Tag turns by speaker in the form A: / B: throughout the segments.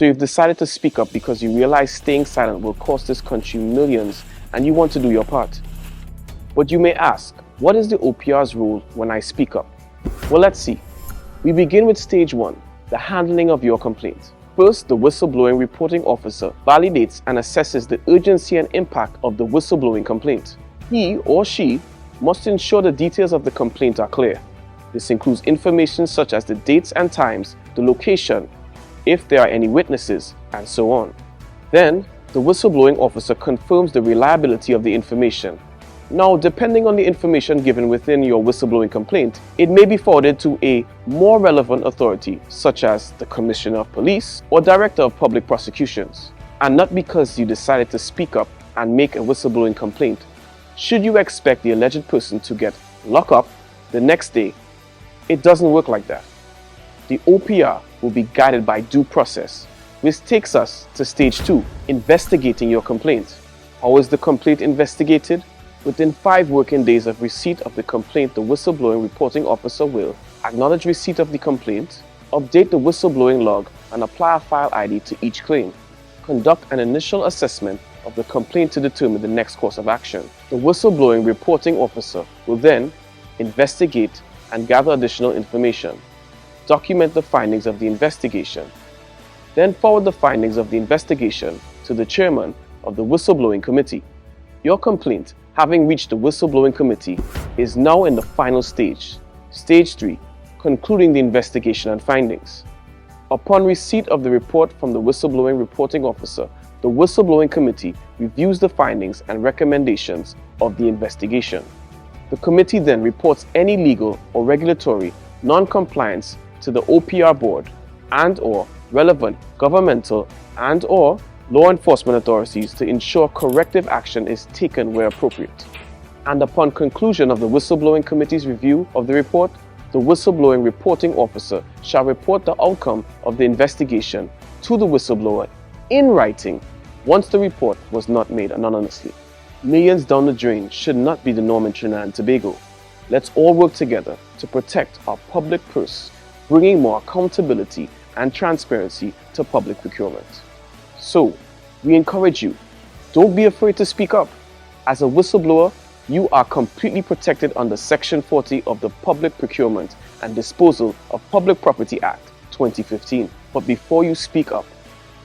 A: So you've decided to speak up because you realize staying silent will cost this country millions and you want to do your part. But you may ask, what is the OPR's role when I speak up? Well, let's see. We begin with stage 1, the handling of your complaint. First, the whistleblowing reporting officer validates and assesses the urgency and impact of the whistleblowing complaint. He or she must ensure the details of the complaint are clear. This includes information such as the dates and times, the location, if there are any witnesses, and so on. Then, the whistleblowing officer confirms the reliability of the information. Now, depending on the information given within your whistleblowing complaint, it may be forwarded to a more relevant authority, such as the Commissioner of Police or Director of Public Prosecutions. And not because you decided to speak up and make a whistleblowing complaint, should you expect the alleged person to get locked up the next day. It doesn't work like that. The OPR will be guided by due process, which takes us to stage 2, investigating your complaint. How is the complaint investigated? Within 5 working days of receipt of the complaint, the whistleblowing reporting officer will acknowledge receipt of the complaint, update the whistleblowing log, and apply a file ID to each claim. Conduct an initial assessment of the complaint to determine the next course of action. The whistleblowing reporting officer will then investigate and gather additional information, document the findings of the investigation, then forward the findings of the investigation to the chairman of the whistleblowing committee. Your complaint, having reached the whistleblowing committee, is now in the final stage, stage 3, concluding the investigation and findings. Upon receipt of the report from the whistleblowing reporting officer, the whistleblowing committee reviews the findings and recommendations of the investigation. The committee then reports any legal or regulatory non-compliance to the OPR board and/or relevant governmental and/or law enforcement authorities to ensure corrective action is taken where appropriate. And upon conclusion of the whistleblowing committee's review of the report, the whistleblowing reporting officer shall report the outcome of the investigation to the whistleblower in writing once the report was not made anonymously. Millions down the drain should not be the norm in Trinidad and Tobago. Let's all work together to protect our public purse, bringing more accountability and transparency to public procurement. So, we encourage you, don't be afraid to speak up. As a whistleblower, you are completely protected under Section 40 of the Public Procurement and Disposal of Public Property Act 2015. But before you speak up,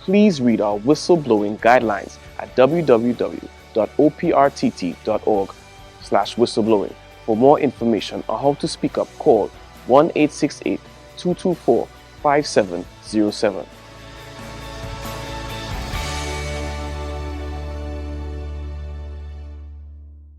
A: please read our whistleblowing guidelines at www.oprtt.org/whistleblowing. For more information on how to speak up, call 1-868-224-5707.